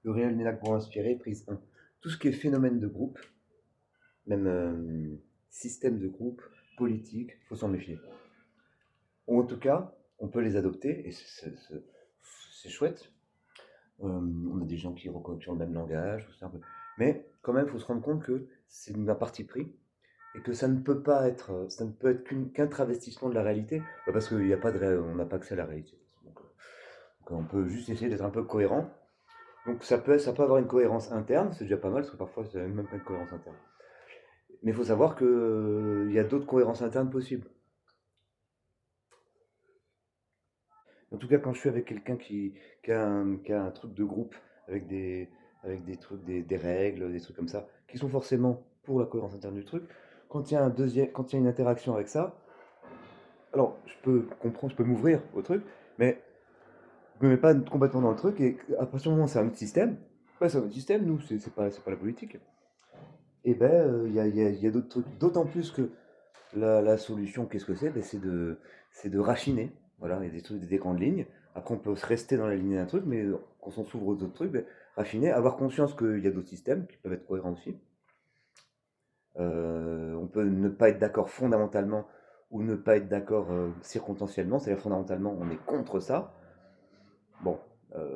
Le réel n'est là que pour inspirer, prise 1. Tout ce qui est phénomène de groupe, même système de groupe, politique, il faut s'en méfier. Ou en tout cas, on peut les adopter, et c'est chouette. On a des gens qui ont le même langage, tout ça. Mais quand même, il faut se rendre compte que c'est un parti pris, et que ça ne peut pas être, ça ne peut être qu'un travestissement de la réalité, parce qu'on n'a pas, on n'a pas accès à la réalité. Donc on peut juste essayer d'être un peu cohérent. Donc ça peut avoir une cohérence interne, c'est déjà pas mal, parce que parfois ça n'a même pas une cohérence interne. Mais il faut savoir qu'il y a d'autres cohérences internes possibles. En tout cas, quand je suis avec quelqu'un qui a un truc de groupe, avec des trucs, des règles, des trucs comme ça, qui sont forcément pour la cohérence interne du truc, quand il y a quand il y a une interaction avec ça, alors je peux comprendre, je peux m'ouvrir au truc, mais je me mets pas complètement dans le truc, et à partir du moment où c'est un autre système, ouais, c'est un autre système, nous, c'est pas la politique. Et ben, il y a d'autres trucs. D'autant plus que la solution, qu'est-ce que c'est? Ben, c'est de raffiner. Voilà, il y a des trucs, des grandes lignes. Après, on peut se rester dans la ligne d'un truc, mais quand on s'ouvre aux autres trucs, ben, raffiner, avoir conscience qu'il y a d'autres systèmes qui peuvent être cohérents aussi. On peut ne pas être d'accord fondamentalement ou ne pas être d'accord circonstanciellement, c'est-à-dire fondamentalement, on est contre ça. Bon,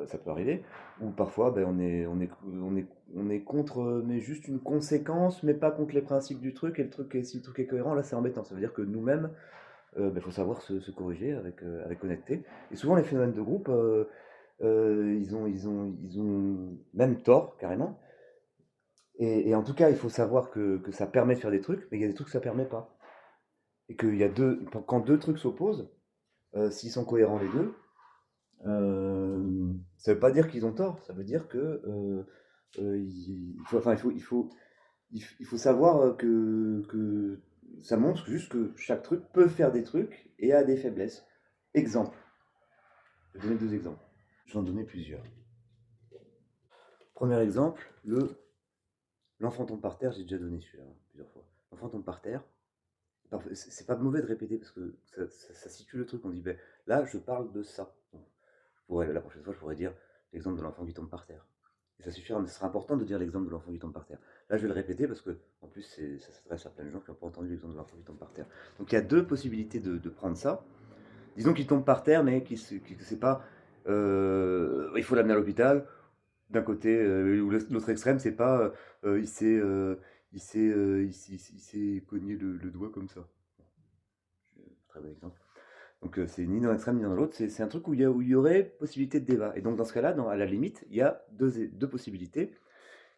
ça peut arriver. Ou parfois, ben, on est contre, mais juste une conséquence, mais pas contre les principes du truc. Et le truc, si le truc est cohérent, là, c'est embêtant. Ça veut dire que nous-mêmes, ben, faut savoir se corriger avec honnêteté. Et souvent, les phénomènes de groupe, ils ont même tort, carrément. Et en tout cas, il faut savoir que ça permet de faire des trucs, mais il y a des trucs que ça permet pas. Et qu'il y a quand deux trucs s'opposent, s'ils sont cohérents les deux, ça veut pas dire qu'ils ont tort, ça veut dire que il faut, enfin, il faut savoir que ça montre juste que chaque truc peut faire des trucs et a des faiblesses. Exemple, je vais donner deux exemples. Je vais en donner plusieurs. Premier exemple, l'enfant tombe par terre, j'ai déjà donné celui-là plusieurs fois. L'enfant tombe par terre, c'est pas mauvais de répéter parce que ça situe le truc, on dit ben, là je parle de ça. Donc, la prochaine fois je pourrais dire l'exemple de l'enfant qui tombe par terre. Et ça suffira, mais ce sera important de dire l'exemple de l'enfant qui tombe par terre. Là, je vais le répéter parce que, en plus, ça s'adresse à plein de gens qui n'ont pas entendu l'exemple de l'enfant qui tombe par terre. Donc, il y a deux possibilités de prendre ça. Disons qu'il tombe par terre, mais qui c'est pas. Il faut l'amener à l'hôpital. D'un côté, ou l'autre extrême, c'est pas. Il s'est cogné le doigt comme ça. Très bon exemple. Donc c'est ni dans l'extrême ni dans l'autre, c'est un truc où il y aurait possibilité de débat. Et donc dans ce cas-là, à la limite, il y a deux possibilités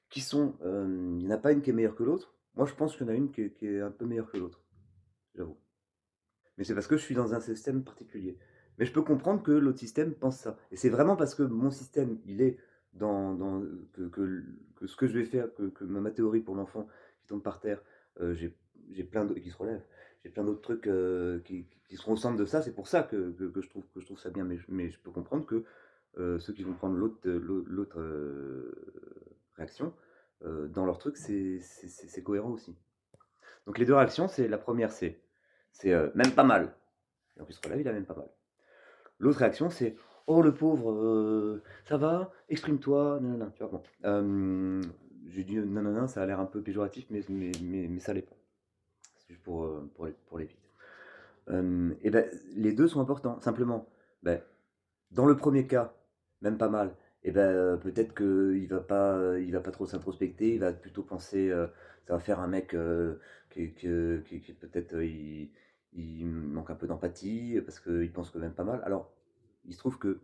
qui sont, il n'y en a pas une qui est meilleure que l'autre. Moi je pense qu'il y en a une qui est un peu meilleure que l'autre, j'avoue. Mais c'est parce que je suis dans un système particulier. Mais je peux comprendre que l'autre système pense ça. Et c'est vraiment parce que mon système, il est dans que ce que je vais faire, que ma théorie pour l'enfant qui tombe par terre, j'ai plein d'autres qui se relèvent. J'ai plein d'autres trucs qui seront au centre de ça. C'est pour ça que je trouve ça bien. Mais je peux comprendre que ceux qui vont prendre l'autre réaction, dans leur truc, c'est cohérent aussi. Donc les deux réactions, c'est la première, c'est même pas mal. Et en plus, relève, il a même pas mal. L'autre réaction, c'est oh le pauvre, ça va, exprime-toi, non, non, non, tu vois, bon. J'ai dit non, non, non, ça a l'air un peu péjoratif, mais ça l'est pas. C'est juste pour les vite. Et ben, les deux sont importants. Simplement, ben, dans le premier cas, même pas mal, et ben, peut-être qu'il va pas trop s'introspecter, il va plutôt penser, ça va faire un mec qui peut-être il manque un peu d'empathie parce qu'il pense que même pas mal. Alors, il se trouve que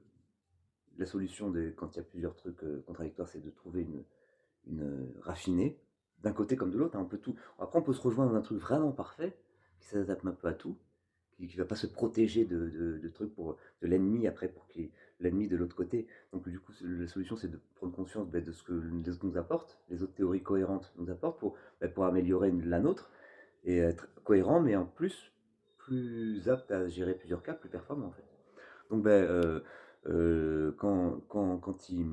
la solution quand il y a plusieurs trucs contradictoires, c'est de trouver une raffinée d'un côté comme de l'autre, hein, on peut tout. Après, on peut se rejoindre dans un truc vraiment parfait qui s'adapte un peu à tout, qui va pas se protéger de trucs de l'ennemi après pour qu'il l'ennemi de l'autre côté. Donc du coup, la solution c'est de prendre conscience de ce que les autres nous apportent, les autres théories cohérentes nous apportent pour améliorer la nôtre et être cohérent, mais en plus apte à gérer plusieurs cas, plus performant en fait. Donc quand il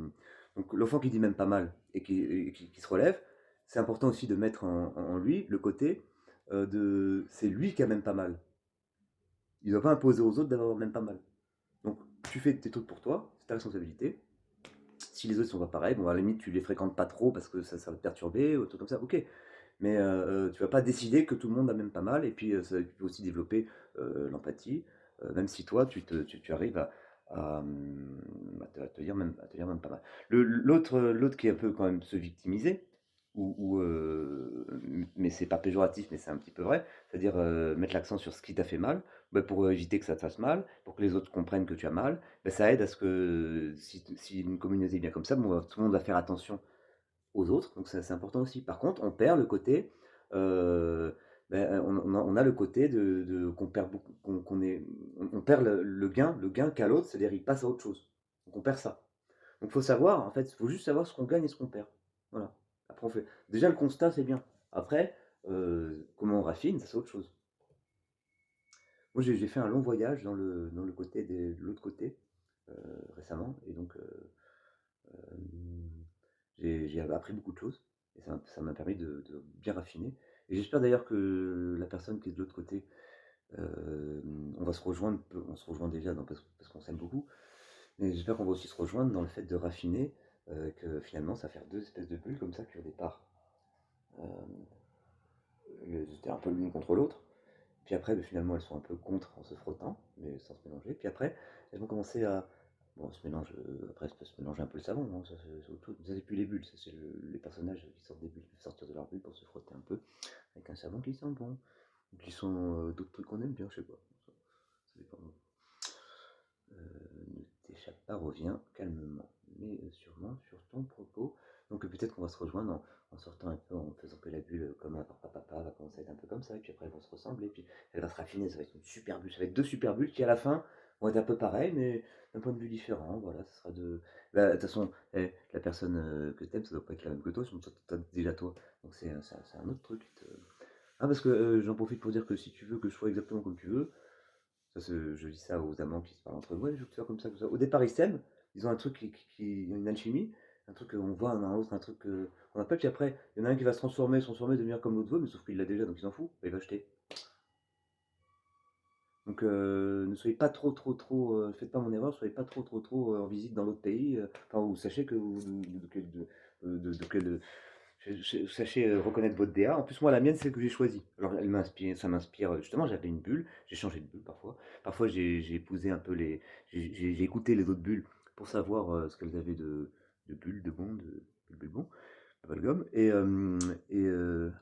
donc l'enfant qui dit même pas mal et qui se relève, c'est important aussi de mettre en lui le côté de c'est lui qui a même pas mal. Il ne doit pas imposer aux autres d'avoir même pas mal. Donc, tu fais tes trucs pour toi, c'est ta responsabilité. Si les autres sont pas pareils, bon, à la limite, tu les fréquentes pas trop parce que ça va te perturber, ou un truc comme ça, ok. Mais tu vas pas décider que tout le monde aime pas mal, et puis tu peux aussi développer l'empathie, même si toi, tu arrives à te dire même pas mal. L'autre qui est un peu quand même se victimiser, mais c'est pas péjoratif, mais c'est un petit peu vrai, c'est-à-dire mettre l'accent sur ce qui t'a fait mal, bah, pour éviter que ça te fasse mal, pour que les autres comprennent que tu as mal, bah, ça aide à ce que si une communauté est bien comme ça, bon, tout le monde va faire attention aux autres, donc c'est important aussi. Par contre, on perd le côté, euh, on a le côté qu'on perd beaucoup, on perd le gain qu'a l'autre, c'est-à-dire il passe à autre chose. Donc on perd ça. Donc il faut savoir, en fait, il faut juste savoir ce qu'on gagne et ce qu'on perd. Voilà. Après on fait. Déjà le constat c'est bien. Après, comment on raffine, ça c'est autre chose. Moi j'ai fait un long voyage dans le côté de l'autre côté récemment, et donc j'ai appris beaucoup de choses, et ça m'a permis de bien raffiner. Et j'espère d'ailleurs que la personne qui est de l'autre côté, euh, on va se rejoindre, on se rejoint déjà parce qu'on s'aime beaucoup, mais j'espère qu'on va aussi se rejoindre dans le fait de raffiner, que finalement ça va faire deux espèces de bulles comme ça qui au départ euh, étaient un peu l'une contre l'autre. Puis après, finalement, elles sont un peu contre en se frottant, mais sans se mélanger. Puis après, elles vont commencer à. Bon, se mélange, après, ça peut se mélanger un peu le savon, hein, ça c'est autre chose. Ça, c'est plus les bulles, ça c'est les personnages qui sortent des bulles, qui peuvent sortir de leur bulle pour se frotter un peu, avec un savon qui sent bon. Ou qui sont d'autres trucs qu'on aime bien, je sais pas. Ça dépend. Ne t'échappe pas, reviens calmement, mais sûrement sur ton propos. Donc peut-être qu'on va se rejoindre en sortant un peu, en faisant que la bulle comme un papa va commencer à être un peu comme ça, et puis après elles vont se ressembler, puis elle va se raffiner, ça va être une super bulle, ça va être deux super bulles qui à la fin vont être un peu pareilles, mais d'un point de vue différent, voilà, ça sera de... Bah, de toute façon, la personne que t'aimes, ça doit pas être la même que toi, sinon t'as déjà toi, donc c'est un autre truc. Ah, parce que j'en profite pour dire que si tu veux que je sois exactement comme tu veux, je dis ça aux amants qui se parlent entre eux. Ouais, je veux que tu sois comme ça, comme ça. Au départ, ils s'aiment, ils ont un truc qui une alchimie, un truc qu'on voit un dans l'autre, un truc qu'on n'a pas. Puis après, il y en a un qui va se transformer, devenir comme l'autre veut, mais sauf qu'il l'a déjà, donc il s'en fout, il va acheter. Donc ne soyez pas trop, faites pas mon erreur, soyez pas trop en visite dans l'autre pays. Enfin, ou sachez que de quel, sachez reconnaître votre DA. En plus, moi, la mienne, c'est celle que j'ai choisie. Alors, ça m'inspire. Justement, j'avais une bulle. J'ai changé de bulle parfois. Parfois, j'ai épousé un peu les. J'ai écouté les autres bulles pour savoir ce qu'elles avaient de bulles, de bons, de bulles bons, de Bubblegum.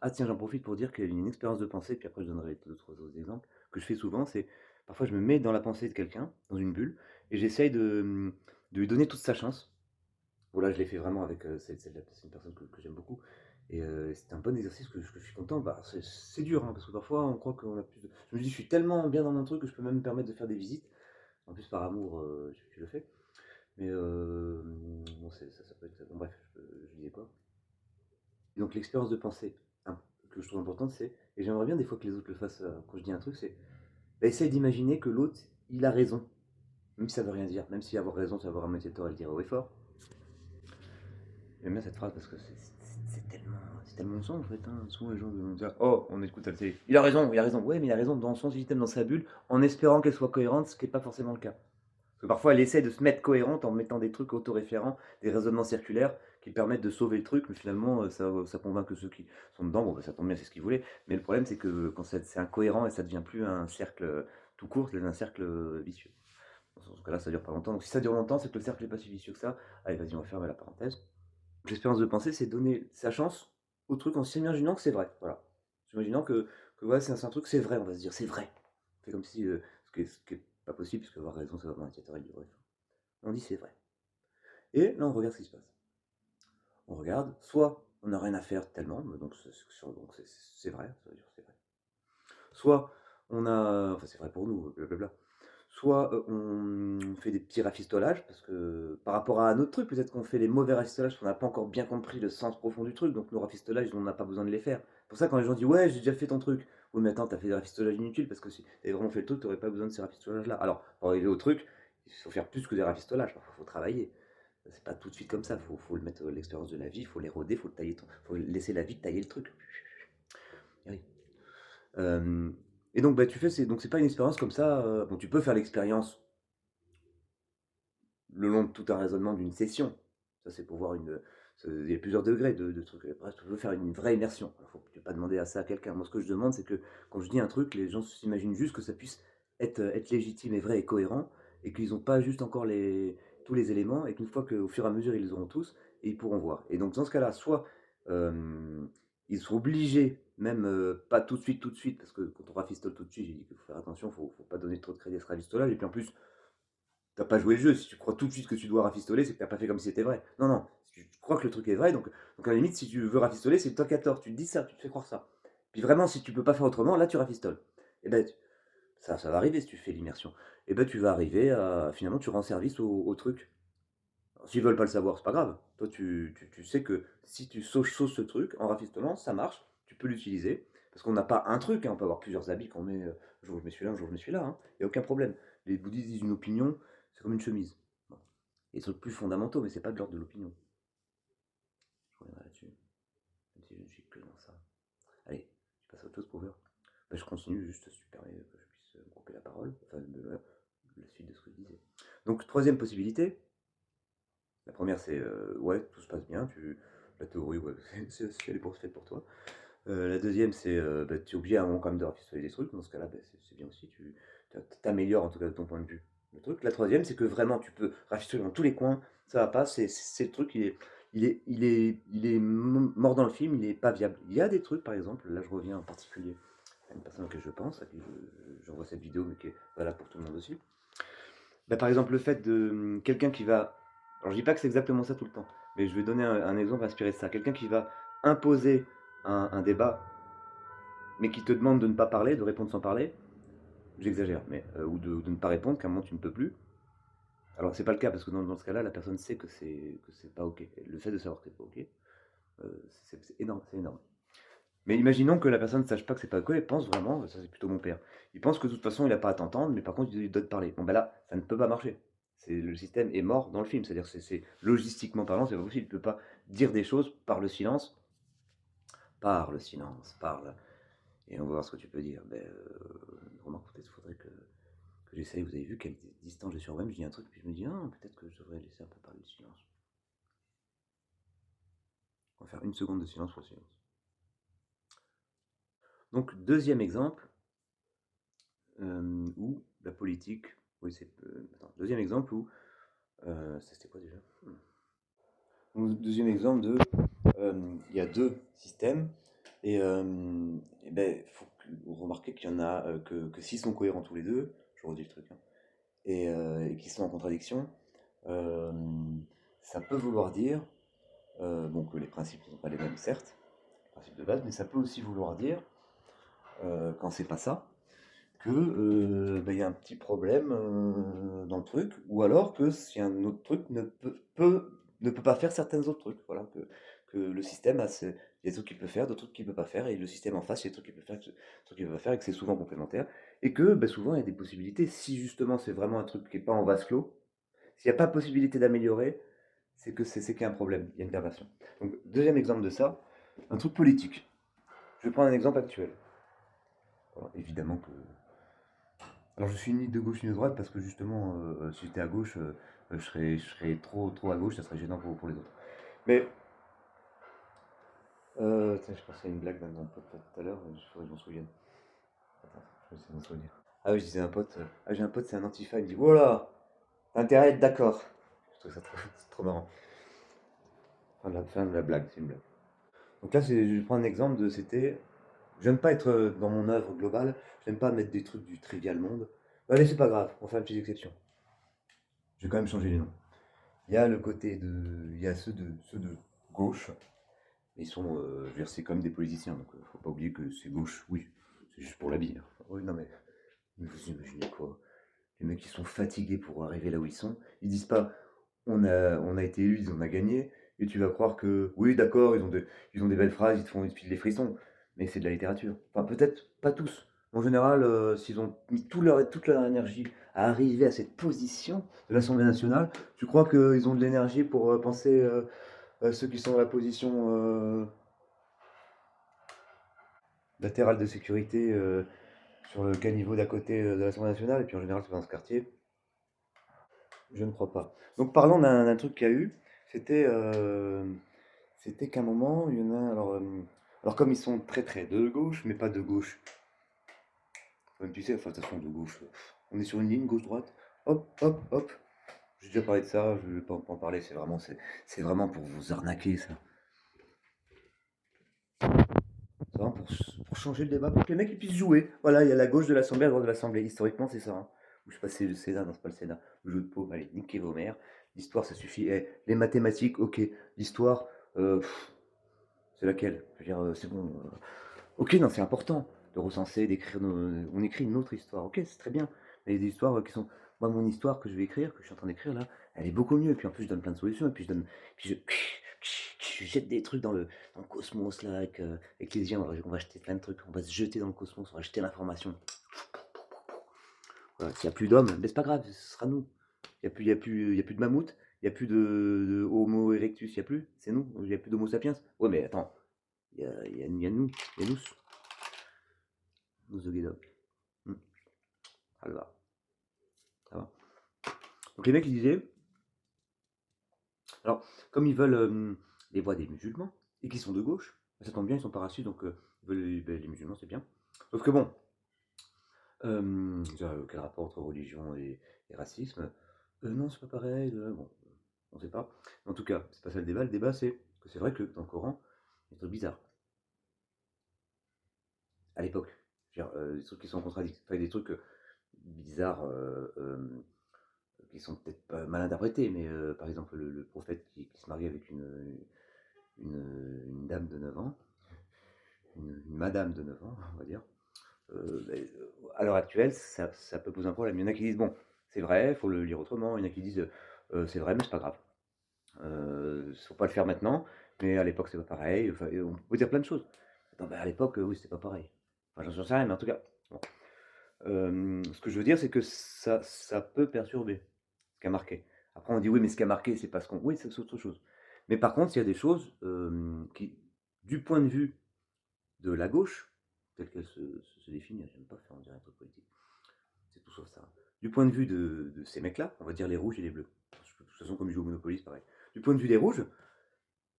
Ah, tiens, j'en profite pour dire qu'il y a une expérience de pensée, puis après, je donnerai d'autres exemples, que je fais souvent. C'est parfois, je me mets dans la pensée de quelqu'un, dans une bulle, et j'essaye de lui donner toute sa chance. Bon, là, je l'ai fait vraiment avec. C'est une personne que j'aime beaucoup. Et c'était un bon exercice que je suis content. Bah, c'est dur, hein, parce que parfois, on croit qu'on a plus de. Je me dis, je suis tellement bien dans mon truc que je peux même me permettre de faire des visites. En plus, par amour, je le fais. Mais bon, ça peut être. Bon, bref, je disais quoi. Et donc, l'expérience de pensée hein, que je trouve importante, c'est. Et j'aimerais bien des fois que les autres le fassent quand je dis un truc, c'est. Bah, essaye d'imaginer que l'autre, il a raison. Même si ça veut rien dire. Même si avoir raison, ça veut avoir un métier de tort, elle dirait haut et fort. J'aime bien cette phrase parce que c'est tellement son en fait. Hein. Souvent les gens vont dire oh, on écoute à la télé. Il a raison, il a raison. Ouais, mais il a raison dans son système, dans sa bulle, en espérant qu'elle soit cohérente, ce qui n'est pas forcément le cas. Parce que parfois elle essaie de se mettre cohérente en mettant des trucs autoréférents, des raisonnements circulaires qui permettent de sauver le truc, mais finalement ça convainc que ceux qui sont dedans, bon bah, ça tombe bien, c'est ce qu'ils voulaient. Mais le problème c'est que quand c'est incohérent et ça devient plus un cercle tout court, c'est un cercle vicieux. Dans ce cas-là, ça dure pas longtemps. Donc si ça dure longtemps, c'est que le cercle n'est pas si vicieux que ça. Allez, vas-y, on va fermer la parenthèse. L'expérience de pensée, c'est donner sa chance au truc en s'imaginant que c'est vrai. Voilà. En s'imaginant que ouais, c'est un truc, c'est vrai, on va se dire, c'est vrai. C'est comme si, ce qui est pas possible, puisque avoir raison, c'est avoir un indicateur du vrai. On dit c'est vrai. Et là, on regarde ce qui se passe. On regarde, soit on n'a rien à faire tellement, donc c'est vrai, ça veut dire c'est vrai. Soit on a, enfin c'est vrai pour nous, blablabla. Soit on fait des petits rafistolages, parce que par rapport à un autre truc, peut-être qu'on fait les mauvais rafistolages parce qu'on n'a pas encore bien compris le sens profond du truc, donc nos rafistolages, on n'a pas besoin de les faire. C'est pour ça quand les gens disent ouais, j'ai déjà fait ton truc, oui mais attends, t'as fait des rafistolages inutiles, parce que si t'avais vraiment fait le truc, t'aurais pas besoin de ces rafistolages-là. Alors, pour arriver au truc, il faut faire plus que des rafistolages, parfois il faut travailler. C'est pas tout de suite comme ça, faut le mettre l'expérience de la vie, faut l'éroder, faut le tailler, faut laisser la vie tailler le truc. Oui. Euh, et donc bah, tu fais, donc c'est pas une expérience comme ça. Bon, tu peux faire l'expérience le long de tout un raisonnement d'une session. Ça, c'est pour voir il y a plusieurs degrés de trucs. Après, tu veux faire une vraie immersion. Alors, tu ne peux pas demander à ça à quelqu'un. Moi, ce que je demande, c'est que quand je dis un truc, les gens s'imaginent juste que ça puisse être légitime et vrai et cohérent, et qu'ils n'ont pas juste encore tous les éléments, et qu'une fois qu'au fur et à mesure, ils les auront tous, et ils pourront voir. Et donc, dans ce cas-là, soit ils sont obligés, même pas tout de suite, parce que quand on rafistole tout de suite, j'ai dit qu'il faut faire attention, il ne faut pas donner trop de crédit à ce rafistolage, et puis en plus, t'as pas joué le jeu. Si tu crois tout de suite que tu dois rafistoler, c'est que t'as pas fait comme si c'était vrai. Non, non. Si tu crois que le truc est vrai, donc à la limite, si tu veux rafistoler, c'est toi qui as tort. Tu te dis ça, tu te fais croire ça. Puis vraiment, si tu peux pas faire autrement, là, tu rafistoles. Et ben, ça va arriver si tu fais l'immersion. Et ben, tu vas arriver à. Finalement, tu rends service au truc. Alors, s'ils veulent pas le savoir, c'est pas grave. Toi, tu sais que si tu sauces ce truc en rafistolant, ça marche. Tu peux l'utiliser. Parce qu'on n'a pas un truc, hein, on peut avoir plusieurs habits qu'on met. Un jour je mets celui-là, un jour je mets celui-là. Il n'y a aucun problème. Les bouddhistes disent une opinion, c'est comme une chemise. Bon. Il y a des trucs plus fondamentaux, mais c'est pas de l'ordre de l'opinion. Je reviendrai là-dessus. Même si je ne suis que dans ça. Allez, je passe à autre chose pour voir. Ben, je continue, juste super que je puisse me couper la parole. Enfin, la suite de ce que je disais. Donc, troisième possibilité. La première, c'est ouais, tout se passe bien. La théorie, ouais, elle est faite pour toi. La deuxième, c'est bah, tu es obligé à un moment quand même de rafistoler des trucs. Dans ce cas-là, bah, c'est bien aussi. Tu t'améliores en tout cas de ton point de vue le truc. La troisième, c'est que vraiment tu peux rafistoler dans tous les coins. Ça va pas. C'est le truc, il est mort dans le film. Il est pas viable. Il y a des trucs, par exemple. Là, je reviens en particulier à une personne que je pense, à qui j'envoie cette vidéo, mais qui est valable pour tout le monde aussi. Bah, par exemple, le fait de quelqu'un qui va. Alors, je dis pas que c'est exactement ça tout le temps, mais je vais donner un exemple inspiré de ça. Quelqu'un qui va imposer un débat, mais qui te demande de ne pas parler, de répondre sans parler. J'exagère, mais ou de ne pas répondre, qu'à un moment tu ne peux plus. Alors, c'est pas le cas, parce que dans ce cas-là, la personne sait que c'est pas OK. Le fait de savoir que c'est pas OK, c'est énorme, c'est énorme. Mais imaginons que la personne ne sache pas que c'est pas OK, et pense vraiment, ça c'est plutôt mon père, il pense que de toute façon il n'a pas à t'entendre, mais par contre il doit te parler. Bon ben là, ça ne peut pas marcher. Le système est mort dans le film, c'est-à-dire logistiquement parlant, c'est pas possible. Tu ne peux pas dire des choses par le silence, et on va voir ce que tu peux dire. Ben, remarque, peut-être faudrait que j'essaye. Vous avez vu quelle distance j'ai sur moi-même, je dis un truc, puis je me dis, ah, peut-être que je devrais laisser un peu parler le silence. On va faire une seconde de silence pour le silence. Donc, deuxième exemple, où la politique. Oui, c'est. Deuxième exemple où. C'était quoi déjà? Donc, deuxième exemple de. Il y a deux systèmes. Et ben, faut vous remarquez qu'il y en a que s'ils sont cohérents tous les deux, je redis le truc, hein, et qui sont en contradiction, euh, ça peut vouloir dire, bon, que les principes ne sont pas les mêmes, certes, les principes de base, mais ça peut aussi vouloir dire, quand c'est pas ça, que ben, y a un petit problème dans le truc, ou alors que si un autre truc ne peut pas faire certains autres trucs. Voilà, que le système il y a des trucs qu'il peut faire, d'autres trucs qu'il peut pas faire, et le système en face, il y a des trucs qu'il peut faire, d'autres trucs qu'il peut pas faire, et que c'est souvent complémentaire. Et que ben, souvent, il y a des possibilités. Si justement c'est vraiment un truc qui n'est pas en vase clos, s'il n'y a pas possibilité d'améliorer, c'est qu'il y a un problème, il y a une perversion. Donc, deuxième exemple de ça, un truc politique. Je vais prendre un exemple actuel. Alors, évidemment que alors je suis ni de gauche ni de droite parce que justement, si j'étais à gauche, je serais trop à gauche, ça serait gênant pour les autres. Mais, tiens, je pensais à une blague d'un pote tout à l'heure, il faudrait que je m'en souvienne. Attends, je vais essayer de m'en souvenir. Ah oui, je disais à un pote, ah j'ai un pote, c'est un antifa, il me dit, voilà, t'as intérêt à être d'accord. Je trouve ça c'est trop marrant. Fin de la blague, c'est une blague. Donc là, je prends un exemple c'était, j'aime pas être dans mon œuvre globale, j'aime pas mettre des trucs du trivial monde. Allez, c'est pas grave, on fait une petite exception. Je vais quand même changer les noms. Il y a le côté de. Il y a ceux de gauche. Ils sont. Je veux dire, c'est comme des politiciens, donc faut pas oublier que c'est gauche, oui. C'est juste pour l'habiller. Oui, non mais vous imaginez quoi? Les mecs qui sont fatigués pour arriver là où ils sont, ils disent pas on a été élus, on a gagné, et tu vas croire que oui, d'accord, ils ont des belles phrases, ils te filent des frissons, mais c'est de la littérature. Enfin, peut-être pas tous. En général, s'ils ont mis toute leur énergie à arriver à cette position de l'Assemblée nationale, tu crois qu'ils ont de l'énergie pour penser à ceux qui sont dans la position latérale de sécurité sur le caniveau d'à côté de l'Assemblée nationale, et puis en général, c'est dans ce quartier. Je ne crois pas. Donc parlons d'un truc qu'il y a eu, C'était c'était qu'à un moment, il y en a. Alors comme ils sont très très de gauche, mais pas de gauche. Comme tu sais, enfin, de toute façon, de gauche. On est sur une ligne gauche-droite. Hop, hop, hop. J'ai déjà parlé de ça, je vais pas en parler, c'est vraiment pour vous arnaquer, ça. C'est vraiment pour changer le débat, pour que les mecs ils puissent jouer. Voilà, il y a la gauche de l'Assemblée, la droite de l'Assemblée. Historiquement, c'est ça. Hein. Ou je sais pas si c'est le Sénat, non, c'est pas le Sénat. Le jeu de paume, allez, niquez vos mères. L'histoire, ça suffit. Eh, les mathématiques, ok. L'histoire, c'est laquelle? Je veux dire, c'est bon. Ok, non, c'est important de recenser, d'écrire. On écrit une autre histoire. Ok, c'est très bien. Mais il y a des histoires qui sont. Moi, mon histoire que je vais écrire, que je suis en train d'écrire là, elle est beaucoup mieux. Et puis en plus, je donne plein de solutions. Et puis je donne. Puis je jette des trucs dans le cosmos là, avec les gens. On va jeter plein de trucs. On va se jeter dans le cosmos. On va jeter l'information. Voilà, s'il n'y a plus d'hommes, ben, c'est pas grave, ce sera nous. Il y a plus de mammouth. Il n'y a plus de Homo erectus. Il n'y a plus. C'est nous. Il n'y a plus d'Homo sapiens. Ouais, mais attends. Il y a nous. Il y a nous. Nous, Ogedok. Alors, ça va. Donc les mecs ils disaient, alors comme ils veulent les voix des musulmans et qu'ils sont de gauche, ça tombe bien, ils sont pas racistes, donc ils veulent les musulmans, c'est bien. Sauf que bon, quel rapport entre religion et racisme? Non, c'est pas pareil, bon, on sait pas. En tout cas, c'est pas ça le débat. Le débat c'est que c'est vrai que dans le Coran, il y a des trucs bizarres. À l'époque, des trucs qui sont contradictoires, enfin, des trucs bizarres qui sont peut-être pas mal interprétés, mais par exemple le prophète qui se marie avec une dame de 9 ans, une madame de 9 ans, on va dire. À l'heure actuelle, ça peut poser un problème. Il y en a qui disent, bon, c'est vrai, il faut le lire autrement. Il y en a qui disent, c'est vrai, mais c'est pas grave. Faut pas le faire maintenant, mais à l'époque, c'est pas pareil. Enfin, on peut dire plein de choses. Attends, à l'époque, oui, c'était pas pareil. Enfin, j'en sais rien, mais en tout cas, bon. Ce que je veux dire, c'est que ça peut perturber ce qui a marqué. Après, on dit oui, mais ce qui a marqué, c'est parce qu'on. Oui, c'est autre chose. Mais par contre, il y a des choses qui, du point de vue de la gauche, telle qu'elle se définit, j'aime pas faire en dire un truc politique, c'est tout sauf ça. Du point de vue de ces mecs-là, on va dire les rouges et les bleus. De toute façon, comme ils jouent au Monopoly, c'est pareil. Du point de vue des rouges,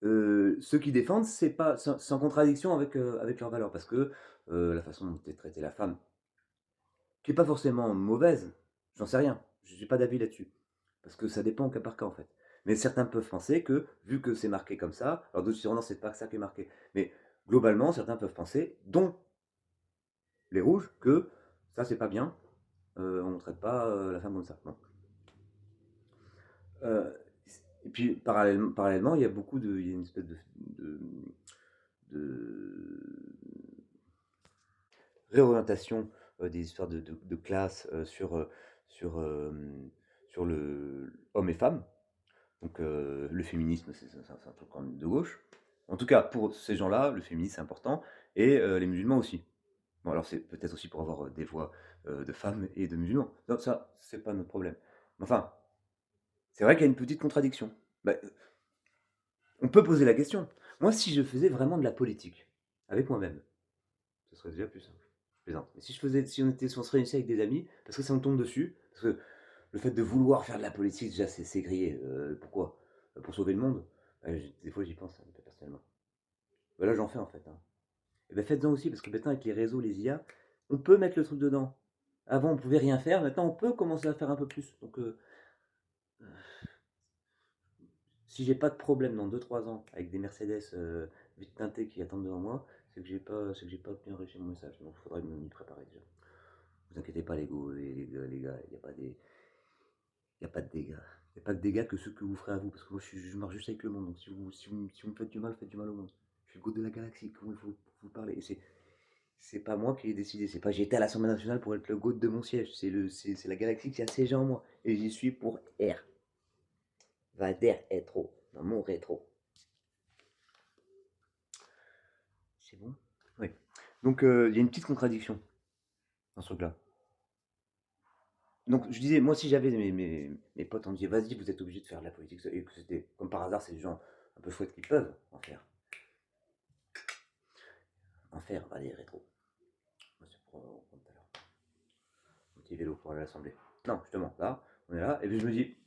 ceux qui défendent, c'est en contradiction avec leurs valeurs, parce que la façon dont est traitée la femme, qui n'est pas forcément mauvaise, j'en sais rien, je n'ai pas d'avis là-dessus, parce que ça dépend au cas par cas en fait. Mais certains peuvent penser que, vu que c'est marqué comme ça, alors d'autres diront non, c'est pas ça qui est marqué. Mais globalement, certains peuvent penser, dont les rouges, que ça c'est pas bien, on ne traite pas la femme comme ça. Bon. Euh, et puis parallèlement, il y a il y a une espèce de réorientation des histoires de classe sur le homme et femme. Donc le féminisme, c'est un truc quand même de gauche. En tout cas, pour ces gens-là, le féminisme c'est important, et les musulmans aussi. Bon, alors c'est peut-être aussi pour avoir des voix de femmes et de musulmans. Non, ça, c'est pas notre problème. Mais enfin, c'est vrai qu'il y a une petite contradiction. Bah, on peut poser la question. Moi, si je faisais vraiment de la politique, avec moi-même, ce serait déjà plus simple. Je plaisante. Mais si on se réunissait avec des amis, parce que ça me tombe dessus, parce que le fait de vouloir faire de la politique, déjà, c'est grillé. Pourquoi? Pour sauver le monde. Des fois, j'y pense, hein, personnellement. Là, j'en fais en fait. Hein. Et ben faites-en aussi, parce que maintenant, avec les réseaux, les IA, on peut mettre le truc dedans. Avant, on pouvait rien faire. Maintenant, on peut commencer à faire un peu plus. Donc, si j'ai pas de problème dans 2-3 ans avec des Mercedes vite teintées qui attendent devant moi, c'est que j'ai pas bien réussi mon message. Donc, il faudrait m'y préparer déjà. Vous inquiétez pas, les gars, il n'y a pas y a pas de dégâts. Il n'y a pas de dégâts que ceux que vous ferez à vous. Parce que moi, je marche juste avec le monde. Donc, si vous me faites du mal au monde. Je suis le goût de la galaxie. Comment il faut vous parler? Et c'est pas moi qui ai décidé. C'est pas j'ai été à l'Assemblée nationale pour être le goût de mon siège. C'est la galaxie qui a siégé en moi. Et j'y suis pour R. Vader Rétro. Dans mon rétro. C'est bon? Oui. Donc, il y a une petite contradiction dans ce truc-là. Donc, je disais, moi, si j'avais mes potes, on me disait, vas-y, vous êtes obligé de faire de la politique. Et que c'était, comme par hasard, c'est des gens un peu chouettes qui peuvent en faire. En faire, allez, rétro. Moi, c'est pour tout à l'heure. Un petit vélo pour aller à l'Assemblée. Non, justement, là, on est là. Et puis, je dis,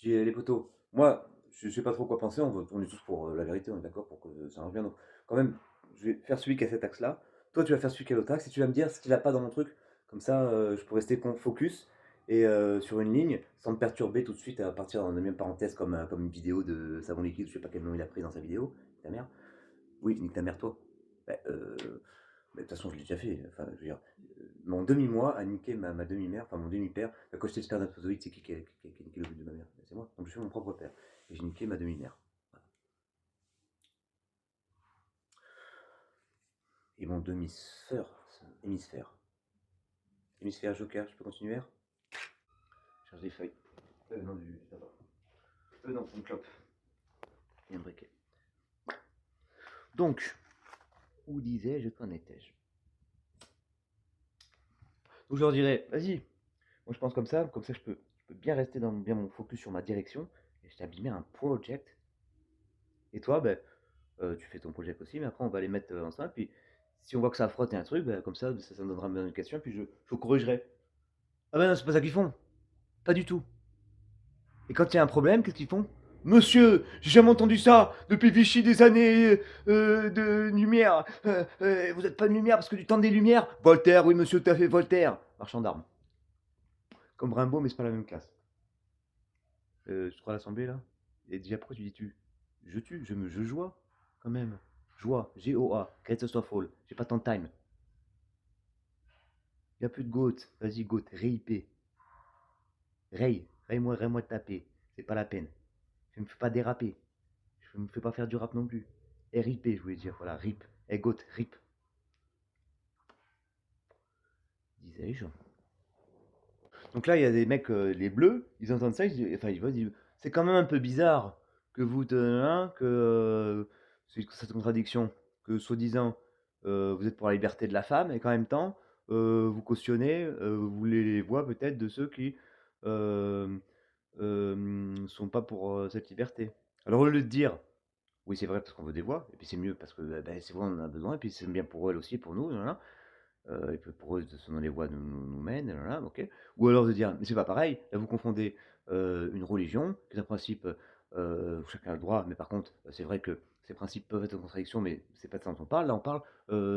les potos, moi, je sais pas trop quoi penser, on est tous pour la vérité, on est d'accord pour que ça marche bien. Donc, quand même, je vais faire celui qui a cet axe-là. Toi, tu vas faire celui qui a l'autre axe et tu vas me dire ce qu'il a pas dans mon truc. Comme ça, je peux rester focus et sur une ligne sans me perturber tout de suite à partir dans la même parenthèse comme une vidéo de savon liquide, je sais pas quel nom il a pris dans sa vidéo. Ta mère. Oui, nique ta mère, toi. Bah, de toute façon, je l'ai déjà fait. Enfin, je veux dire, mon demi-moi a niqué ma demi-mère, enfin mon demi-père. Quand j'étais spermatozoïde, c'est qui a niqué le but de ma mère? C'est moi. Donc je suis mon propre père. Et j'ai niqué ma demi-mère. Voilà. Et mon demi-sœur, hémisphère. Hémisphère joker, je peux continuer? Je cherche des feuilles. Non, là-bas. Non, une clope. Et un briquet. Donc, où disais-je, qu'en étais-je? Donc je leur dirais, vas-y, moi je pense comme ça je peux bien rester dans bien mon focus sur ma direction. Et je t'ai abîmé un project. Et toi, ben, tu fais ton project aussi, mais après on va les mettre ensemble. Puis si on voit que ça frotte et un truc, ben, comme ça me donnera une indication. Puis je corrigerai. Ah ben non, c'est pas ça qu'ils font. Pas du tout. Et quand il y a un problème, qu'est-ce qu'ils font? Monsieur, j'ai jamais entendu ça depuis Vichy des années de lumière. Vous n'êtes pas de lumière parce que du temps des lumières. Voltaire, oui monsieur, tout à fait, Voltaire. Marchand d'armes. Comme Rimbaud, mais c'est pas la même classe. Tu crois à l'Assemblée là? Et déjà pourquoi tu dis tu? Je tue, je joie quand même. Joie, G-O-A, Greatest of All. J'ai pas tant de time. Y a plus de goat. Vas-y, goat, RIP. Ray-moi de taper. C'est pas la peine. Je me fais pas déraper. Je me fais pas faire du rap non plus. RIP, je voulais dire. Voilà, RIP. Hey, goat, RIP. Disais-je. Donc là, il y a des mecs, les bleus, ils entendent ça, ils disent, c'est quand même un peu bizarre que c'est cette contradiction, que soi-disant, vous êtes pour la liberté de la femme, et qu'en même temps, vous cautionnez, vous voulez les voix peut-être de ceux qui sont pas pour cette liberté. Alors au lieu de dire, oui c'est vrai parce qu'on veut des voix, et puis c'est mieux parce que ben, c'est vrai on en a besoin, et puis c'est bien pour elles aussi, pour nous, voilà. Et puis pour eux, selon les voies nous mènent, voilà, ok. Ou alors de dire, mais c'est pas pareil, là vous confondez une religion, qui est un principe, chacun a le droit, mais par contre, c'est vrai que ces principes peuvent être en contradiction, mais c'est pas de ça dont on parle. Là, on parle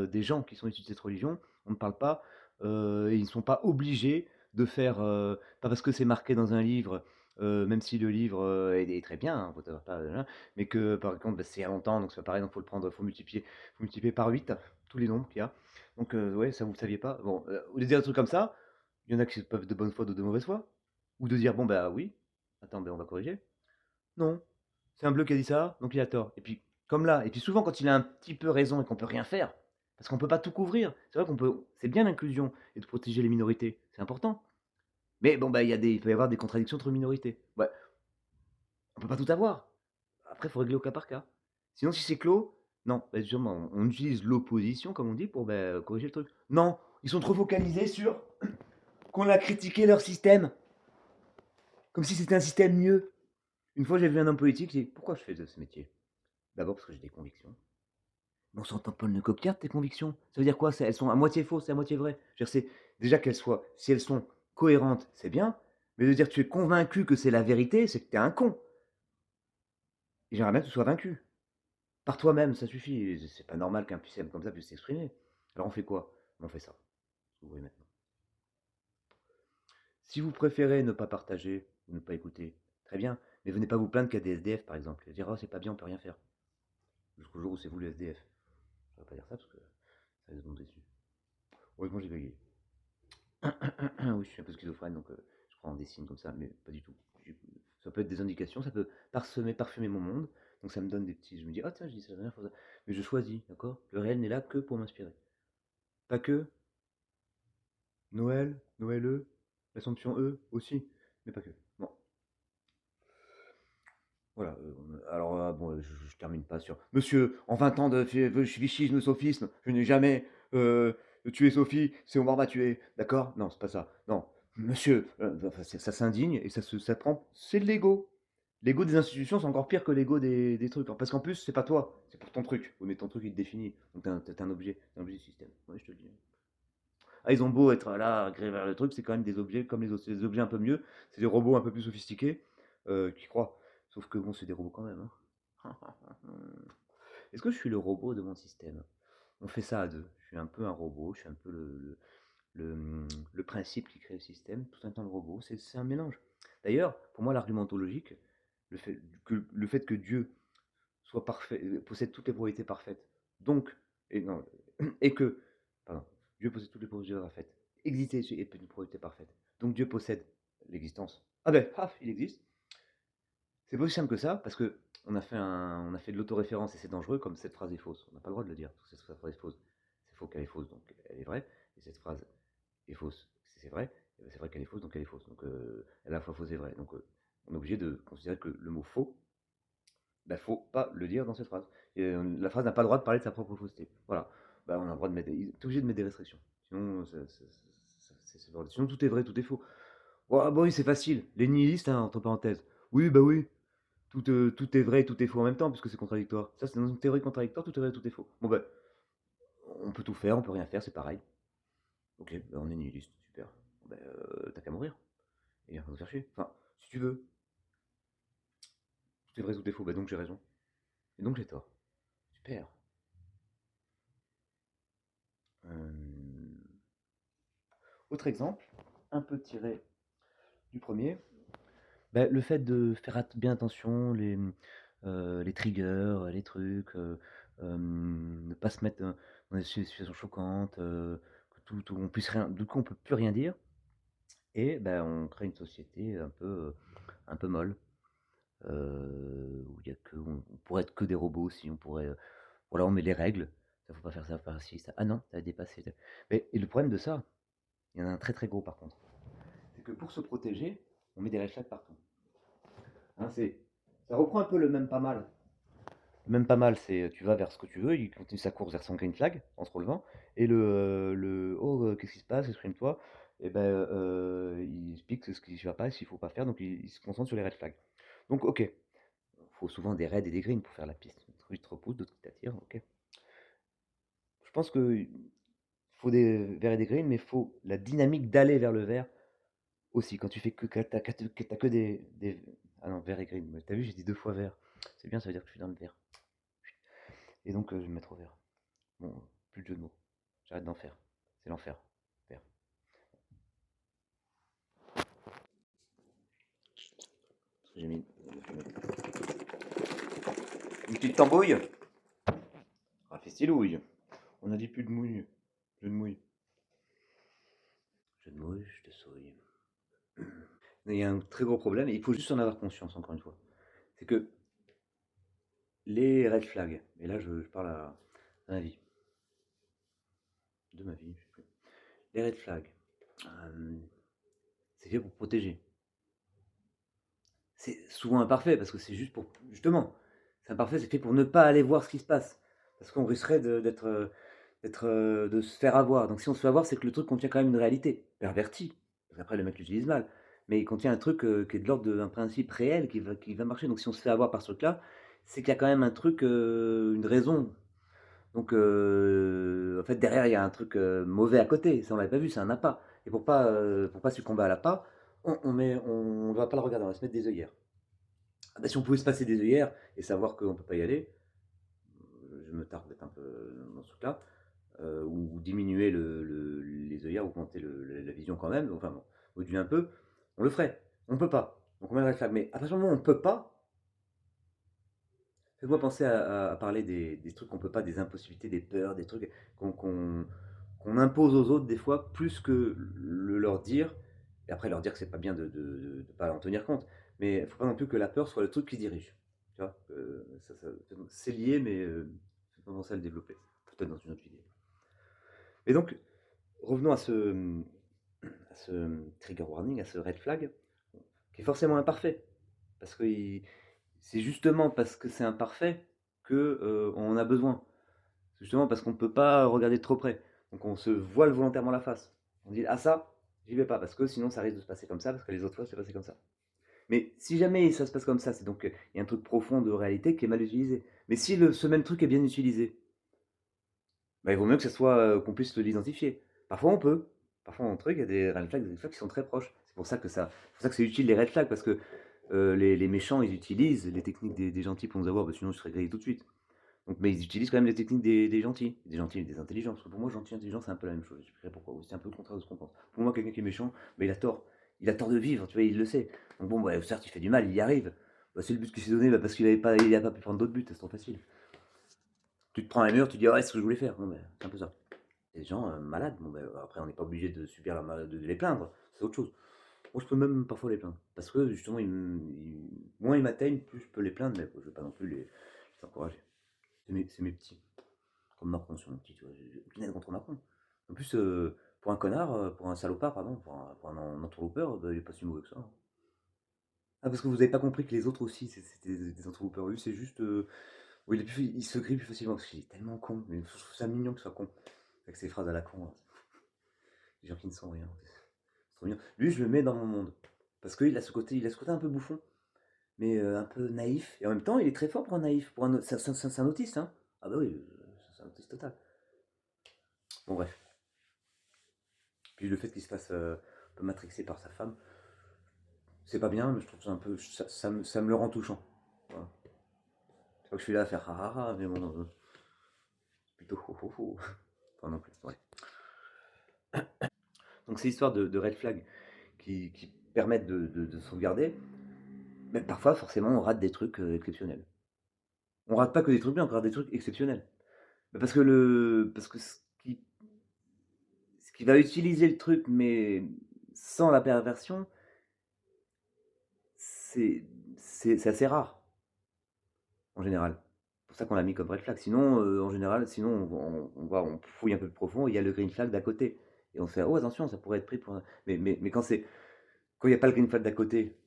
des gens qui sont issus de cette religion, on ne parle pas, et ils ne sont pas obligés de faire, pas parce que c'est marqué dans un livre, même si le livre est très bien, hein, pas, mais que par contre, bah, c'est il y a longtemps, donc c'est pas pareil, donc faut multiplier par 8 tous les nombres qu'il y a. Donc, ouais, ça vous le saviez pas. Bon, au lieu de dire des trucs comme ça, il y en a qui peuvent être de bonne foi, d'autres de mauvaise foi. Ou de dire, bon, bah oui, attends, ben, on va corriger. Non, c'est un bleu qui a dit ça, donc il a tort. Et puis, comme là, et puis souvent quand il a un petit peu raison et qu'on peut rien faire, parce qu'on peut pas tout couvrir. C'est vrai c'est bien l'inclusion et de protéger les minorités, c'est important. Mais bon, bah, il peut y avoir des contradictions entre minorités. Ouais, on peut pas tout avoir. Après, il faut régler au cas par cas. Sinon, si c'est clos, non, bah, justement, on utilise l'opposition, comme on dit, pour bah, corriger le truc. Non, ils sont trop focalisés sur qu'on a critiqué leur système, comme si c'était un système mieux. Une fois, j'ai vu un homme politique, j'ai dit, pourquoi je fais ce métier? D'abord parce que j'ai des convictions. Mais on s'entend pas le copier tes convictions. Ça veut dire quoi? Elles sont à moitié fausses, c'est à moitié vraies. C'est déjà qu'elles soient, si elles sont cohérentes, c'est bien. Mais de dire que tu es convaincu que c'est la vérité, c'est que tu es un con. Et j'aimerais bien que tu sois vaincu. Par toi-même, ça suffit. C'est pas normal qu'un système comme ça puisse s'exprimer. Alors on fait quoi? On fait ça. Vous voyez maintenant. Si vous préférez ne pas partager ou ne pas écouter, très bien. Mais venez pas vous plaindre qu'il y a des SDF par exemple. Et dire oh c'est pas bien, on peut rien faire. Jusqu'au jour où c'est vous le SDF. Je ne vais pas dire ça parce que ça va se monter dessus. Heureusement j'ai bégayé. Oui, je suis un peu schizophrène donc je prends des signes comme ça, mais pas du tout. Ça peut être des indications, ça peut parfumer mon monde. Donc ça me donne des petits. Je me dis, ah tiens, je dis ça la dernière fois. Mais je choisis, d'accord? Le réel n'est là que pour m'inspirer. Pas que Noël, Noël l'Assomption aussi, mais pas que. Bon, voilà. Alors, bon, je termine pas sur. Monsieur, en 20 ans de vichisme, sophisme, je n'ai jamais tué Sophie, c'est Omar m'a tué, d'accord? Non, c'est pas ça. Non, monsieur, enfin, ça s'indigne et ça prend. C'est de l'ego. L'ego des institutions, c'est encore pire que l'ego des trucs. Parce qu'en plus, c'est pas toi, c'est pour ton truc. Oui, mais ton truc, il te définit. Donc, t'es un objet du système. Ouais, je te le dis. Ah, ils ont beau être là, gréver vers le truc, c'est quand même des objets comme les autres. C'est des objets un peu mieux, c'est des robots un peu plus sophistiqués qui croient. Sauf que bon, c'est des robots quand même, hein. Est-ce que je suis le robot de mon système? On fait ça à deux. Je suis un peu un robot, je suis un peu le principe qui crée le système, tout un temps le robot. C'est un mélange. D'ailleurs, pour moi, l'argument ontologique, le fait que Dieu soit parfait, possède toutes les propriétés parfaites, donc, et, non, et que, pardon, Dieu possède toutes les propriétés parfaites, exister et une propriété parfaite, donc Dieu possède l'existence. Ah ben, paf, il existe. C'est pas aussi simple que ça, parce que on a fait de l'autoréférence et c'est dangereux, comme cette phrase est fausse. On n'a pas le droit de le dire, parce que cette phrase est fausse. C'est faux qu'elle est fausse, donc elle est vraie, et cette phrase est fausse, c'est vrai, et ben c'est vrai qu'elle est fausse, donc elle est fausse. Donc elle est à la fois fausse et vraie. Donc on est obligé de considérer que le mot faux, ben, faut pas le dire dans cette phrase. Et, la phrase n'a pas le droit de parler de sa propre fausseté. Voilà. Ben, on a le droit de mettre t'es obligé de mettre des restrictions. Sinon, sinon tout est vrai, tout est faux. Oh, bon, oui, c'est facile. Les nihilistes, hein, entre parenthèses. Oui, bah oui. Tout est vrai et tout est faux en même temps, puisque c'est contradictoire. Ça, c'est dans une théorie contradictoire, tout est vrai et tout est faux. Bon, ben, on peut tout faire, on peut rien faire, c'est pareil. Ok, ben, on est nihiliste, super. Ben, t'as qu'à mourir. Et on va nous faire chier. Enfin, si tu veux. Tout est vrai, tout est faux, ben donc j'ai raison. Et donc j'ai tort. Super. Euh, Autre exemple, un peu tiré du premier, ben, le fait de faire bien attention, les triggers, les trucs, ne pas se mettre dans des situations choquantes, que on puisse rien, du coup on peut plus rien dire, et ben on crée une société un peu molle, où il y a que, on pourrait être que des robots si on pourrait, voilà, on met les règles, ça faut pas faire ça, faut pas faire ci, ça, ah non, ça a dépassé. Mais et le problème de ça, il y en a un très très gros par contre, c'est que pour se protéger, on met des red flags partout. Hein, ça reprend un peu le même pas mal. Même pas mal, c'est tu vas vers ce que tu veux, il continue sa course vers son green flag en se relevant, et oh, qu'est-ce qui se passe, exprime-toi, et ben il explique ce qui ne va pas et ce qu'il faut pas faire, donc il se concentre sur les red flags. Donc ok, il faut souvent des raids et des greens pour faire la piste. D'autres qui te repoussent, d'autres qui t'attirent, ok. Je pense que faut des verts et des greens, mais il faut la dynamique d'aller vers le vert aussi. Quand tu fais t'as que des. Ah non, vert et green. T'as vu, j'ai dit deux fois vert. C'est bien, ça veut dire que je suis dans le vert. Et donc, je vais me mettre au vert. Bon, plus de jeu de mots. J'arrête d'en faire. C'est l'enfer. Vert. J'ai mis une petite tambouille. Ah, festilouille. On a dit plus de mouille. Jeu de mouille. Jeu de mouille, je te souille. Il y a un très gros problème, et il faut juste en avoir conscience, encore une fois. C'est que les red flags, et là je parle à ma vie, de ma vie, je sais plus. Les red flags, euh, c'est fait pour protéger. C'est souvent imparfait, parce que c'est juste pour. Justement, c'est imparfait, c'est fait pour ne pas aller voir ce qui se passe. Parce qu'on risquerait de se faire avoir. Donc si on se fait avoir, c'est que le truc contient quand même une réalité, pervertie. Parce qu'après, le mec l'utilise mal. Mais il contient un truc qui est de l'ordre d'un principe réel qui va marcher. Donc si on se fait avoir par ce truc-là, c'est qu'il y a quand même un truc, une raison. Donc en fait, derrière, il y a un truc mauvais à côté. Ça, on l'avait pas vu, c'est un appât. Et pour pas succomber à l'appât, on ne va pas le regarder, on va se mettre des œillères. Ah bah, si on pouvait se passer des œillères et savoir qu'on ne peut pas y aller, je me tarde d'être un peu dans ce truc-là, ou diminuer les œillères, augmenter la vision quand même, enfin bon, moduler un peu, on le ferait. On ne peut pas. Donc on met le red flag. Mais à partir du moment où on ne peut pas, faites-moi penser à parler des trucs qu'on ne peut pas, des impossibilités, des peurs, des trucs qu'on impose aux autres des fois, plus que leur dire, et après leur dire que c'est pas bien de ne pas en tenir compte, mais il ne faut pas non plus que la peur soit le truc qui dirige. Tu vois, c'est lié, mais je vais commencer à le développer, peut-être dans une autre vidéo. Et donc, revenons à ce trigger warning, à ce red flag, qui est forcément imparfait, parce que c'est justement parce que c'est imparfait que on a besoin. C'est justement parce qu'on ne peut pas regarder de trop près. Donc on se voile volontairement la face. On dit ah ça, j'y vais pas parce que sinon ça risque de se passer comme ça parce que les autres fois c'est passé comme ça. Mais si jamais ça se passe comme ça, c'est donc il y a un truc profond de réalité qui est mal utilisé. Mais si ce même truc est bien utilisé, bah, il vaut mieux que ça soit qu'on puisse l'identifier. Parfois on peut. Parfois on truc, il y a des red flags qui sont très proches. C'est pour ça que c'est utile les red flags parce que les méchants, ils utilisent les techniques des gentils pour nous avoir, sinon je serais grillé tout de suite. Donc, mais ils utilisent quand même les techniques des gentils. Des gentils et des intelligents. Parce que pour moi, gentil et intelligent, c'est un peu la même chose. Je sais pourquoi. C'est un peu le contraire de ce qu'on pense. Pour moi, quelqu'un qui est méchant, il a tort. Il a tort de vivre, tu vois, il le sait. Donc bon, bah, certes, il fait du mal, il y arrive. Bah, c'est le but qu'il s'est donné, parce qu'il n'a pas pu prendre d'autres buts, c'est trop facile. Tu te prends un mur, tu dis, ouais, c'est ce que je voulais faire. Bon, bah, c'est un peu ça. Des gens malades, bon, bah, après, on n'est pas obligé de subir de les plaindre, c'est autre chose. Moi, je peux même parfois les plaindre. Parce que justement, moins ils m'atteignent, plus je peux les plaindre, mais je ne vais pas non plus les encourager. C'est mes petits. Comme Macron sur mon petit, tu vois. J'ai aucune haine contre Macron. En plus, pour un connard, pour un salopard, pardon, pour un entourloupeur, bah, il est pas si mauvais que ça, hein. Ah, parce que vous avez pas compris que les autres aussi, c'était des entourloupeurs. Lui, c'est juste. Oui, il se grille plus facilement parce qu'il est tellement con. Mais je trouve ça mignon qu'il soit con. Avec ses phrases à la con, là. Les gens qui ne sont rien. C'est trop mignon. Lui, je le mets dans mon monde. Parce qu'il a ce côté, un peu bouffon, mais un peu naïf. Et en même temps, il est très fort pour un naïf. C'est un autiste, hein. Ah bah oui, c'est un autiste total. Bon, bref. Puis le fait qu'il se fasse un peu matrixer par sa femme, c'est pas bien, mais je trouve ça un peu. Ça me le rend touchant. Voilà. C'est pas que je suis là à faire ha ha ha, mais bon, plutôt ho ho ho. Enfin, non plus. Ouais. Donc, c'est l'histoire de red flag qui permettent de sauvegarder. Mais parfois, forcément, on rate des trucs exceptionnels. On rate pas que des trucs bien, on rate des trucs exceptionnels. Parce que ce qui va utiliser le truc, mais sans la perversion, c'est c'est assez rare, en général. C'est pour ça qu'on l'a mis comme red flag. Sinon, en général, sinon on fouille un peu plus profond, il y a le green flag d'à côté. Et on se fait, oh attention, ça pourrait être pris pour un. Mais quand il n'y a pas le green flag d'à côté,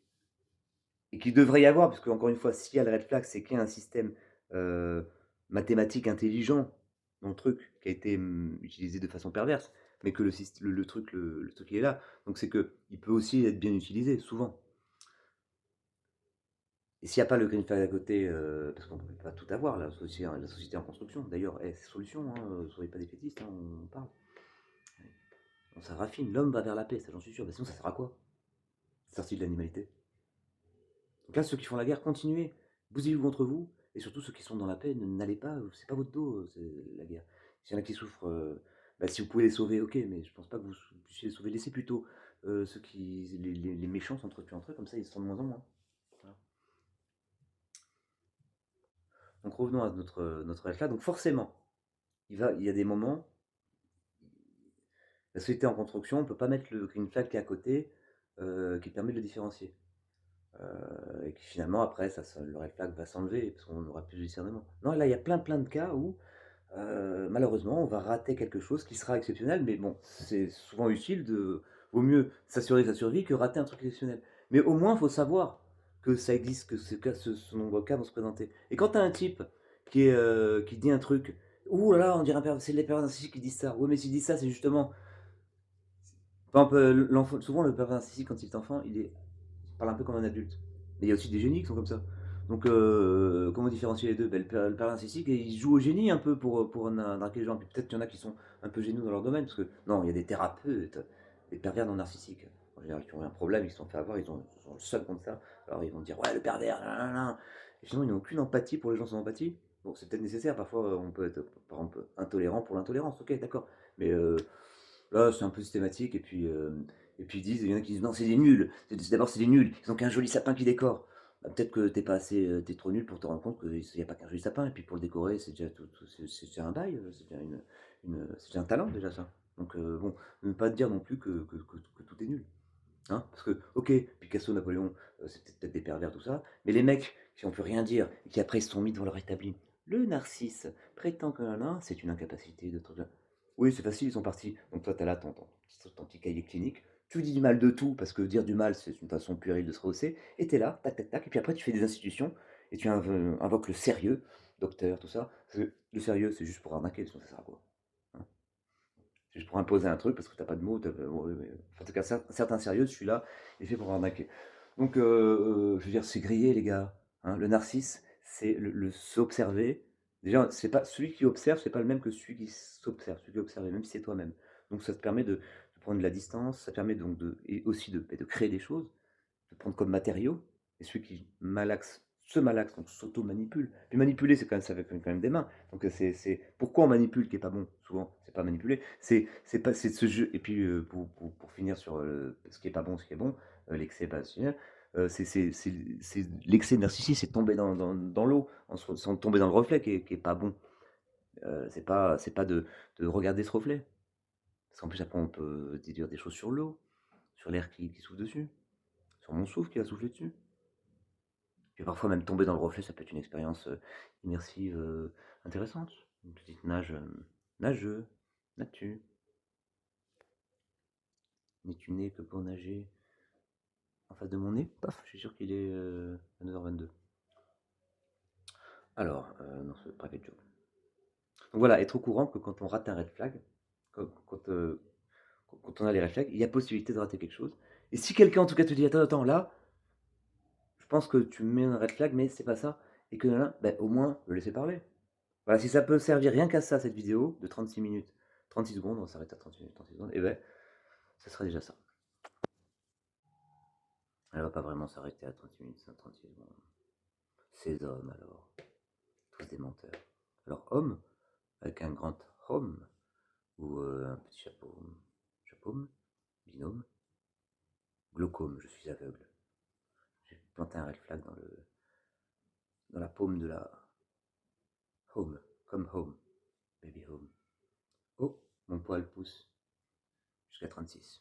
et qu'il devrait y avoir, parce que encore une fois, s'il y a le red flag, c'est qu'il y a un système euh, mathématique intelligent dans le truc qui a été utilisé de façon perverse, mais que le truc il est là. Donc c'est que il peut aussi être bien utilisé, souvent. Et s'il n'y a pas le green flag à côté, parce qu'on ne peut pas tout avoir, la société en construction, d'ailleurs, c'est solution, hein, soyez pas défaitistes, hein, on parle. Ça raffine, l'homme va vers la paix, ça j'en suis sûr, mais sinon ça sert à quoi? C'est sorti de l'animalité. Donc là, ceux qui font la guerre, continuez, bousillez-vous contre vous, et surtout ceux qui sont dans la paix, n'allez pas, c'est pas votre dos, c'est la guerre. S'il y en a qui souffrent, bah, si vous pouvez les sauver, ok, mais je pense pas que vous puissiez les sauver. Laissez plutôt ceux les méchants s'entretuent entre eux, comme ça ils se sentent de moins en moins. Voilà. Donc revenons à notre rêve là. Donc forcément, il y a des moments, la société en construction, on ne peut pas mettre le green flag qui est à côté, qui permet de le différencier. Et qui finalement, après, le red flag va s'enlever, parce qu'on aura plus de discernement. Non, là, il y a plein de cas où, malheureusement, on va rater quelque chose qui sera exceptionnel, mais bon, c'est souvent utile vaut mieux s'assurer sa survie que rater un truc exceptionnel. Mais au moins, il faut savoir que ça existe, que ce nombre de cas vont se présenter. Et quand tu as un type qui dit un truc, ouh là là, on dirait c'est les pervers narcissiques qui disent ça. Oui, mais s'il dit ça, c'est justement. Par exemple, souvent, le pervers narcissique, quand il est enfant, il parle un peu comme un adulte. Mais il y a aussi des génies qui sont comme ça. Donc, comment différencier les deux? Ben, le père narcissique, il joue au génie un peu pour draguer les gens. Puis peut-être qu'il y en a qui sont un peu géniaux dans leur domaine, parce que non, il y a des thérapeutes, des pervers non narcissiques, en général, qui ont un problème, ils se sont fait avoir, ils sont le seul contre ça. Alors ils vont dire, ouais, le pervers, nan. Et finalement, ils n'ont aucune empathie pour les gens sans empathie. Bon, c'est peut-être nécessaire, parfois on peut être, par exemple, intolérant pour l'intolérance, ok, d'accord. Mais là, c'est un peu systématique, et puis ils disent, il y en a qui disent, non, c'est des nuls. D'abord, c'est des nuls. Ils ont qu'un joli sapin qui décore. Bah, peut-être que t'es pas assez, t'es trop nul pour te rendre compte qu'il n'y a pas qu'un joli sapin. Et puis pour le décorer, c'est déjà c'est déjà un bail, c'est déjà c'est déjà un talent déjà ça. Donc bon, ne pas te dire non plus que tout est nul. Hein, parce que, ok, Picasso, Napoléon, c'était peut-être des pervers, tout ça, mais les mecs qui ont pu rien dire et qui après se sont mis devant leur établi, le narcisse prétend que là, c'est une incapacité de truc là. Oui, c'est facile, ils sont partis. Donc toi, tu as là ton petit cahier clinique, tu dis du mal de tout, parce que dire du mal, c'est une façon puérile de se rehausser, et tu es là, tac, tac, tac, et puis après, tu fais des institutions, et tu invoques le sérieux, docteur, tout ça. Parce que le sérieux, c'est juste pour arnaquer, sinon ça sert à quoi? Hein. C'est juste pour imposer un truc parce que t'as pas de mots. En tout cas, certains sérieux, celui-là est fait pour arnaquer. Donc, je veux dire, c'est grillé, les gars. Hein. Le narcisse, c'est le s'observer. Déjà, c'est pas celui qui observe, c'est pas le même que celui qui s'observe, celui qui observe, même si c'est toi-même. Donc, ça te permet de prendre de la distance, ça permet donc et aussi de créer des choses, de prendre comme matériaux. Et celui qui malaxe, se malaxe, donc s'auto-manipule. Puis manipuler, c'est quand même, ça fait quand même des mains. Donc c'est pourquoi on manipule qui est pas bon. Souvent, c'est pas manipuler, c'est pas c'est de ce jeu. Et puis pour finir sur ce qui est pas bon, ce qui est bon, l'excès pas génial. C'est l'excès de narcissisme, c'est tomber dans l'eau, sans tomber dans le reflet qui est pas bon. C'est pas de regarder ce reflet. Parce qu'en plus, après, on peut dire des choses sur l'eau, sur l'air qui souffle dessus, sur mon souffle qui va souffler dessus. Puis parfois, même tomber dans le reflet, ça peut être une expérience immersive intéressante. Une petite nageux, natu. N'es-tu né que pour nager en face de mon nez? Paf, je suis sûr qu'il est 9h22. Alors, dans ce private joke. Donc voilà, être au courant que quand on rate un red flag, quand on a les red flags, il y a possibilité de rater quelque chose. Et si quelqu'un en tout cas te dit attends, là, je pense que tu mets un red flag, mais c'est pas ça, et que là, ben, au moins, le laisser parler. Voilà, si ça peut servir rien qu'à ça, cette vidéo de 36 minutes, 36 secondes, on s'arrête à 36 minutes, 36 secondes, et ben, ça serait déjà ça. Elle va pas vraiment s'arrêter à 36 minutes, 36 secondes. Ces hommes, alors, tous des menteurs. Alors, homme, avec un grand homme, ou un petit chapeau, binôme, glaucome, je suis aveugle. J'ai planté un red flag dans la paume de la home, comme home, baby home. Oh, mon poil pousse jusqu'à 36.